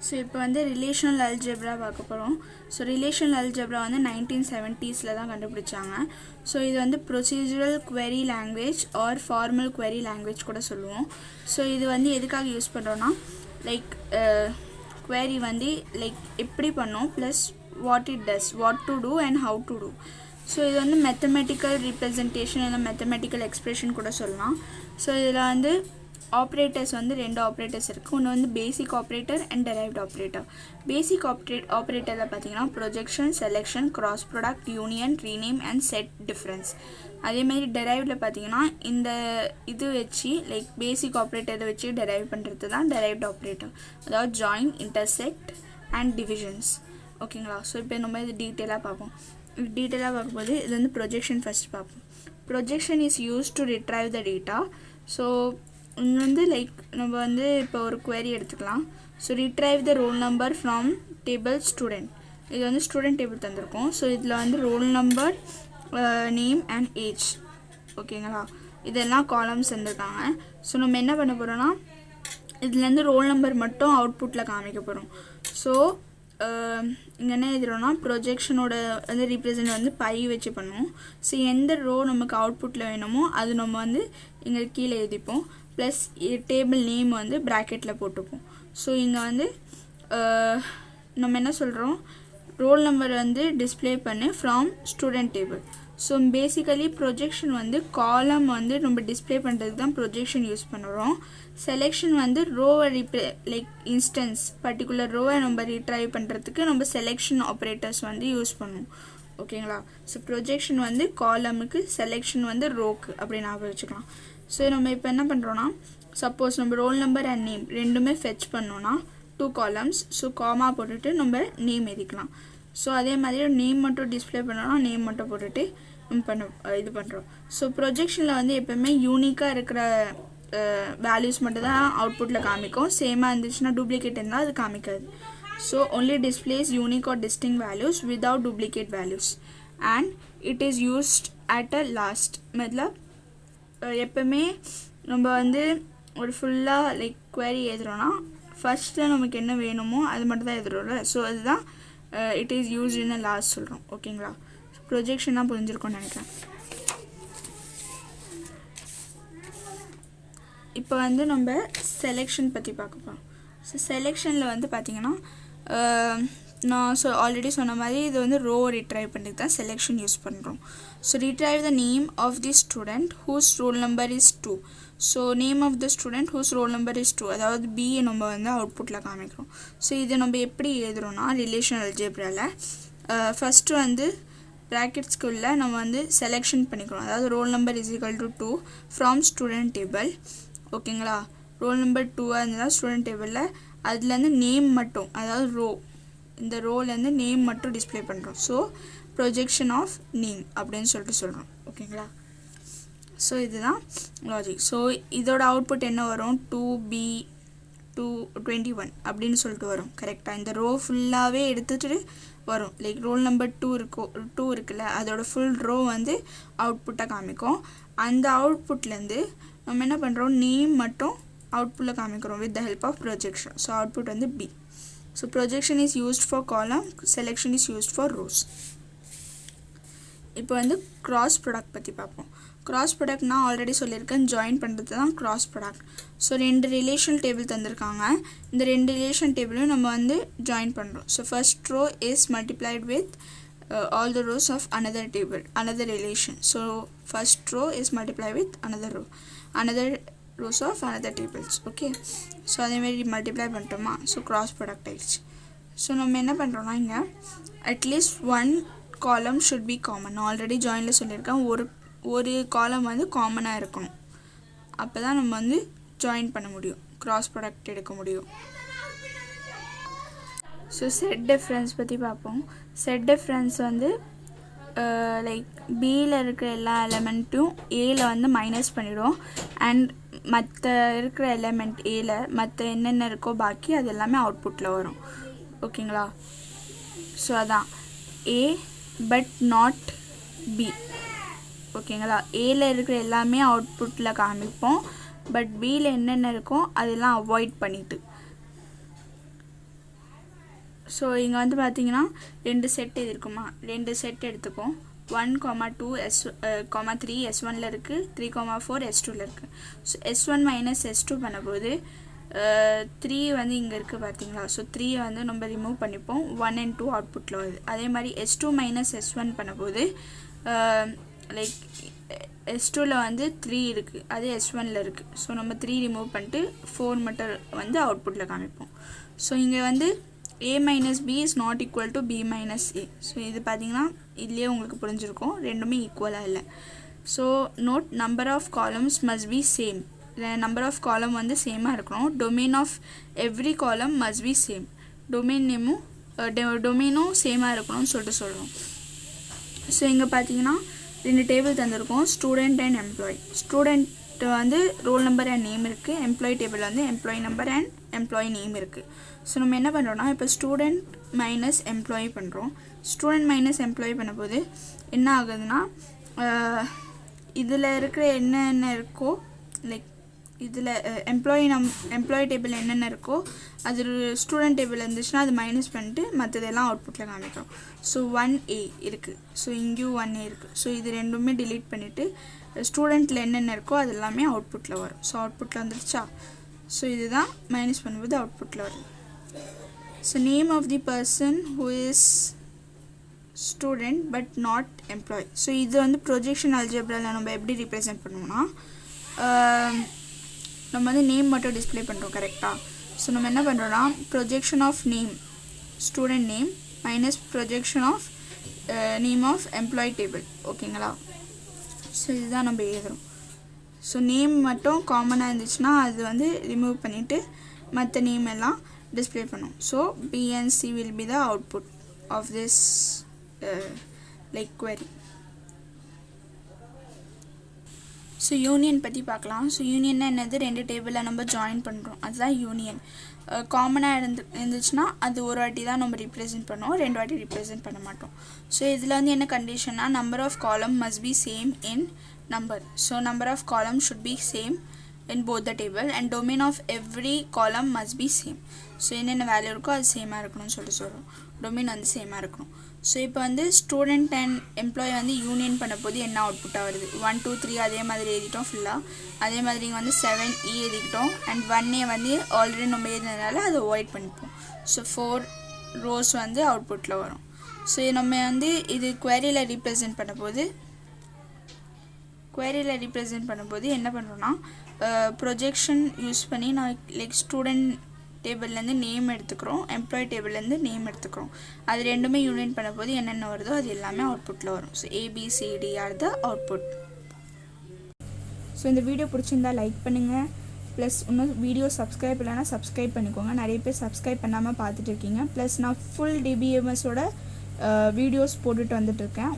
So இப்போ வந்து relational algebra பார்க்க போகிறோம். ஸோ ரிலேஷனல் அல்ஜெப்ரா வந்து 1970s தான் கண்டுபிடிச்சாங்க. ஸோ இது வந்து procedural query language or formal query language கூட சொல்லுவோம். ஸோ இது வந்து எதுக்காக யூஸ் பண்ணுறோன்னா லைக் query வந்து லைக் எப்படி பண்ணோம் plus what it does, what to do and how to do. So இது வந்து மெத்தமெட்டிக்கல் ரிப்ரசன்டேஷன் இல்லை மெத்தமெட்டிக்கல் எக்ஸ்பிரஷன் கூட சொல்லலாம். ஸோ இதில் வந்து ஆப்ரேட்டர்ஸ் வந்து ரெண்டு ஆப்ரேட்டர்ஸ் இருக்குது. ஒன்று வந்து பேசிக் ஆப்ரேட்டர் அண்ட் டெரைவ்ட் ஆப்ரேட்டர். பேசிக் ஆப்ரேட்டரில் பார்த்தீங்கன்னா projection, selection, cross product, union, rename and set difference. அதேமாதிரி டெரைவ்டில் பார்த்தீங்கன்னா இந்த இது வச்சு லைக் பேசிக் ஆப்ரேட்டரை வச்சு டெரைவ் பண்ணுறது தான் டெரைவ்ட் ஆப்ரேட்டர், அதாவது ஜாயின், இன்டர்செக்ட் அண்ட் டிவிஷன்ஸ். ஓகேங்களா? ஸோ இப்போ நம்ம இது டீட்டெயிலாக பார்ப்போம். டீட்டெயிலாக பார்க்கும்போது இது வந்து ப்ரொஜெக்ஷன் ஃபஸ்ட் பார்ப்போம். Projection is use to retrieve the data. So இங்கே வந்து லைக் நம்ம வந்து இப்போ ஒரு query எடுத்துக்கலாம். So retrieve the roll number from table student. இது வந்து ஸ்டூடெண்ட் டேபிள் தந்திருக்கோம். ஸோ இதில் வந்து roll number, name and age. ஓகேங்களா? இதெல்லாம் காலம்ஸ் தந்திருக்காங்க. ஸோ நம்ம என்ன பண்ண போகிறோன்னா இதுலேருந்து ரோல் நம்பர் மட்டும் அவுட்புட்டில் காமிக்க போகிறோம். ஸோ இங்கே என்ன எழுதுறோன்னா ப்ரொஜெக்ஷனோட வந்து ரீப்ரசன்ட் வந்து பை வச்சு பண்ணுவோம். ஸோ எந்த ரோ நமக்கு அவுட்புட்டில் வேணுமோ அது நம்ம வந்து இங்கே கீழே எழுதிப்போம். ப்ளஸ் டேபிள் நேம் வந்து ப்ராக்கெட்டில் போட்டுப்போம். ஸோ இங்கே வந்து நம்ம என்ன சொல்கிறோம், ரோல் நம்பர் வந்து டிஸ்பிளே பண்ணி from student table. So basically projection வந்து காலம் வந்து நம்ம டிஸ்பிளே பண்ணுறதுக்கு தான் ப்ரொஜெக்ஷன் யூஸ் பண்ணுறோம். செலெக்ஷன் வந்து ரோவை லைக் இன்ஸ்டன்ஸ் பர்டிகுலர் ரோவை நம்ம ரீட்ரைவ் பண்ணுறதுக்கு நம்ம செலெக்ஷன் ஆப்ரேட்டர்ஸ் வந்து யூஸ் பண்ணுவோம். ஓகேங்களா? ஸோ ப்ரொஜெக்ஷன் வந்து காலமுக்கு, செலெக்ஷன் வந்து ரோக்கு அப்படி ஞாபகம் வச்சுக்கலாம். ஸோ நம்ம இப்போ என்ன பண்ணுறோன்னா சப்போஸ் நம்ம ரோல் நம்பர் அண்ட் நேம் ரெண்டுமே ஃபெச் பண்ணோன்னா 2 காலம்ஸ். ஸோ காமா போட்டுட்டு நம்ம நேம் எழுதிக்கலாம். ஸோ அதே மாதிரி நேம் மட்டும் டிஸ்பிளே பண்ணோன்னா நேம் மட்டும் போட்டுட்டு இது பண்ணுறோம். ஸோ ப்ரொஜெக்ஷனில் வந்து எப்போவுமே யூனிக்காக இருக்கிற வேல்யூஸ் மட்டும் தான் அவுட்புட்டில் காமிக்கும். சேமாக இருந்துச்சுன்னா டூப்ளிகேட் இருந்தால் அது காமிக்காது. So only displays unique or distinct values without duplicate values and it is used at a last. மਤਲਬ எப்போவுமே நம்ம வந்து ஒரு ஃபுல்லாக லைக் query எழுதுறோன்னா ஃபஸ்ட்டில் நமக்கு என்ன வேணுமோ அது மட்டும் தான் எழுதுறோம்ல. ஸோ அதுதான் it is used in a last சொல்கிறோம். ஓகேங்களா? ப்ரொஜெக்ஷனாக புரிஞ்சிருக்கோன்னு நினைக்கிறேன். இப்போ வந்து நம்ம செலெக்ஷன் பற்றி பார்க்க போகிறோம். ஸோ செலெக்ஷனில் வந்து பார்த்திங்கன்னா நான் ஆல்ரெடி சொன்ன மாதிரி இது வந்து ரோ ரிட்ரைவ் பண்ணுறதுக்கு தான் செலெக்ஷன் யூஸ் பண்ணுறோம். So retrieve the name of the student whose roll number is 2. So name of the student whose roll number is 2, அதாவது பிஏ நம்ம வந்து அவுட்புட்டில் காமிக்கிறோம். ஸோ இதை நம்ம எப்படி எழுதுறோன்னா ரிலேஷனல் அல்ஜெப்ராவில் ஃபஸ்ட்டு வந்து ப்ராக்கெட்ஸ்குள்ளே நம்ம வந்து செலெக்ஷன் பண்ணிக்கிறோம். அதாவது role number is equal to 2 from student table. ஓகேங்களா? ரோல் நம்பர் 2ஆக இருந்தால் ஸ்டூடெண்ட் டேபிளில் அதுலேருந்து நேம் மட்டும், அதாவது ரோ, இந்த ரோலேருந்து நேம் மட்டும் டிஸ்பிளே பண்ணுறோம். ஸோ ப்ரொஜெக்ஷன் ஆஃப் நேம் அப்படின்னு சொல்கிறோம். ஓகேங்களா? ஸோ இதுதான் லாஜிக். ஸோ இதோட அவுட்புட் என்ன வரும், 2B221 அப்படின்னு சொல்லிட்டு வரும். கரெக்டாக இந்த ரோ ஃபுல்லாகவே எடுத்துகிட்டு வரும். லைக் ரோல் நம்பர் 2 இருக்குல்ல, அதோட ஃபுல் ரோ வந்து அவுட்புட்டாக காமிக்கும். அந்த அவுட்புட்லேருந்து நம்ம என்ன பண்ணுறோம், நேம் மட்டும் அவுட்புட்டில் காமிக்கிறோம் with the help of projection. So output வந்து B. So projection is used for column, selection is used for rows. இப்போ வந்து கிராஸ் ப்ராடக்ட் பற்றி பார்ப்போம். கிராஸ் ப்ராடக்ட் நான் ஆல்ரெடி சொல்லியிருக்கேன், ஜாயின் பண்ணுறது தான் cross product. So 2 relation table தந்திருக்காங்க. இந்த 2 ரிலேஷன் டேபிளையும் நம்ம வந்து ஜாயின் பண்ணுறோம். So first row is multiplied with all the rows of another table, another relation. So first row is multiplied with another row, another rows of another tables. Okay, so அதே மாதிரி multiply பண்ணிட்டோமா. So cross product ஆயிடுச்சு. So நம்ம என்ன பண்ணுறோன்னா இங்கே at least 1 காலம் should be common. நான் already ஜாயினில் சொல்லியிருக்கேன், ஒரு காலம் வந்து காமனாக இருக்கணும். அப்போ தான் நம்ம வந்து ஜாயின் பண்ண முடியும், கிராஸ் ப்ராடக்ட் எடுக்க முடியும். ஸோ செட் டிஃப்ரென்ஸ் பற்றி பார்ப்போம். செட் டிஃப்ரென்ஸ் வந்து லைக் பியில் இருக்கிற எல்லா எலமெண்ட்டும் ஏல வந்து மைனஸ் பண்ணிவிடும். அண்ட் மற்ற இருக்கிற எலமெண்ட் ஏல மற்ற என்னென்ன இருக்கோ பாக்கி அது எல்லாமே அவுட்புட்டில் வரும். ஓகேங்களா? ஸோ அதான் ஏ பட் நாட் பி. ஓகேங்களா? ஏல இருக்கிற எல்லாமே அவுட்புட்டில் காமிப்போம், பட் பியில் என்னென்ன இருக்கோ அதெல்லாம் அவாய்ட் பண்ணிவிட்டு. ஸோ இங்கே வந்து பார்த்தீங்கன்னா 2 செட் இது இருக்குமா, 2 செட் எடுத்துப்போம். 1,2 3 S1ல் இருக்குது, 3,4 S2ல் இருக்குது. ஸோ S1 மைனஸ் S2 பண்ணும்போது 3 வந்து இங்கே இருக்குது பார்த்தீங்களா. ஸோ 3 வந்து நம்ம ரிமூவ் பண்ணிப்போம், 1 and 2 அவுட்புட்டில் வருது. அதே மாதிரி S2 மைனஸ் S1 பண்ணும்போது லைக் S2ல் வந்து 3 இருக்குது, அதே S1ல் இருக்குது. ஸோ நம்ம 3 ரிமூவ் பண்ணிட்டு 4 மட்டும் வந்து அவுட்புட்டில் காமிப்போம். ஸோ இங்கே வந்து a minus b is not equal to b minus a. So இது பார்த்தீங்கன்னா இதுலேயே உங்களுக்கு புரிஞ்சிருக்கும், ரெண்டுமே ஈக்குவலாக இல்லை. So note number of columns must be same. Number of column வந்து சேமாக இருக்கணும். Domain of every column must be same. டொமைனும் சேமாக இருக்கணும்னு சொல்கிறோம். ஸோ இங்கே பார்த்தீங்கன்னா 2 டேபிள் தந்திருக்கோம், ஸ்டூடெண்ட் அண்ட் எம்ப்ளாயி. ஸ்டூடெண்ட் வந்து ரோல் நம்பர் அண்ட் நேம் இருக்குது, எம்ப்ளாயி டேபிள் வந்து employee number and employee name இருக்குது. ஸோ நம்ம என்ன பண்ணுறோன்னா இப்போ ஸ்டூடெண்ட் மைனஸ் எம்ப்ளாயி பண்ணுறோம். ஸ்டூடெண்ட் மைனஸ் எம்ப்ளாயி பண்ணும்போது என்ன ஆகுதுன்னா இதில் இருக்கிற என்னென்ன இருக்கோ, லைக் இதில் எம்ப்ளாயி டேபிள் என்னென்ன இருக்கோ அது ஸ்டூடெண்ட் டேபிள் இருந்துச்சுன்னா அது மைனஸ் பண்ணிட்டு மற்றதெல்லாம் அவுட்புட்டில் காமிக்கிறோம். ஸோ 1A இருக்குது, ஸோ இங்கேயும் 1A இருக்குது. ஸோ இது ரெண்டுமே டிலீட் பண்ணிவிட்டு ஸ்டூடெண்ட்டில் என்னென்ன இருக்கோ அது எல்லாமே அவுட்புட்டில் வரும். ஸோ அவுட்புட்டில் வந்துடுச்சா. ஸோ இதுதான் மைனஸ் பண்ணும்போது அவுட்புட்டில் வருது. So name of the person who is student but not employee. So இது வந்து ப்ரொஜெக்ஷன் அல்ஜிப்ராவில் நம்ம எப்படி ரிப்ரசென்ட் பண்ணுவோம்னா நம்ம வந்து நேம் மட்டும் டிஸ்பிளே பண்ணுறோம் கரெக்டாக. ஸோ நம்ம என்ன பண்ணுறோன்னா projection of name student name minus projection of name of employee table. ஓகேங்களா. ஸோ இதுதான் நம்ம எழுதுகிறோம். ஸோ நேம் மட்டும் காமனாக இருந்துச்சுன்னா அது வந்து ரிமூவ் பண்ணிவிட்டு மற்ற நேம் எல்லாம் டிஸ்பிளே பண்ணும். So B and C will be the output of this like query. So union பற்றி பார்க்கலாம். ஸோ யூனியன்னா என்னது, 2 டேபிளில் நம்ம ஜாயின் பண்ணுறோம், அதுதான் யூனியன். காமனாக இருந்துச்சுன்னா அது ஒரு வாட்டி தான் நம்ம ரிப்ரசென்ட் பண்ணுவோம், 2 வாட்டி ரிப்ரசென்ட் பண்ண மாட்டோம். ஸோ இதில் வந்து என்ன கண்டிஷன்னா number of column must be same in number. So number of columns should be same in both the table and domain of every column must be same. So என்னென்ன value இருக்கோ அது சேமாக இருக்கணும்னு சொல்கிறோம். டொமைன் வந்து சேமாக இருக்கணும். ஸோ இப்போ வந்து ஸ்டூடெண்ட் அண்ட் எம்ப்ளாயி வந்து யூனியன் பண்ண போது என்ன அவுட்புட்டாக வருது, 1 2 3 அதே மாதிரி எழுதிட்டோம் ஃபுல்லாக. அதே மாதிரி இங்கே வந்து 7E எழுதிக்கிட்டோம் அண்ட் 1A வந்து ஆல்ரெடி நம்ம எழுதினதுனால அதை அவாய்ட் பண்ணிப்போம். ஸோ 4 rows வந்து அவுட்புட்டில் வரும். ஸோ நம்ம வந்து இது குவரியில் ரீப்ரசென்ட் பண்ணும்போது என்ன பண்ணுறோன்னா ப்ரொஜெக்ஷன் யூஸ் பண்ணி நான் லைக் ஸ்டூடெண்ட் டேபிள்லேருந்து நேம் எடுத்துக்கிறோம், எம்ப்ளாயி டேபிள்லேருந்து நேம் எடுத்துக்கிறோம். அது ரெண்டுமே யூனியன் பண்ணும்போது என்னென்ன வருதோ அது எல்லாமே அவுட்புட்டில் வரும். ஸோ ABCD ஆர் த அவுட்புட். ஸோ இந்த வீடியோ பிடிச்சிருந்தா லைக் பண்ணுங்கள். ப்ளஸ் இன்னும் வீடியோ சப்ஸ்கிரைப் இல்லைனா சப்ஸ்கிரைப் பண்ணிக்கோங்க. நிறைய பேர் சப்ஸ்கிரைப் பண்ணாமல் பார்த்துட்டு இருக்கீங்க. ப்ளஸ் நான் ஃபுல் DBMSோட வீடியோஸ் போட்டுட்டு வந்துட்டுருக்கேன்.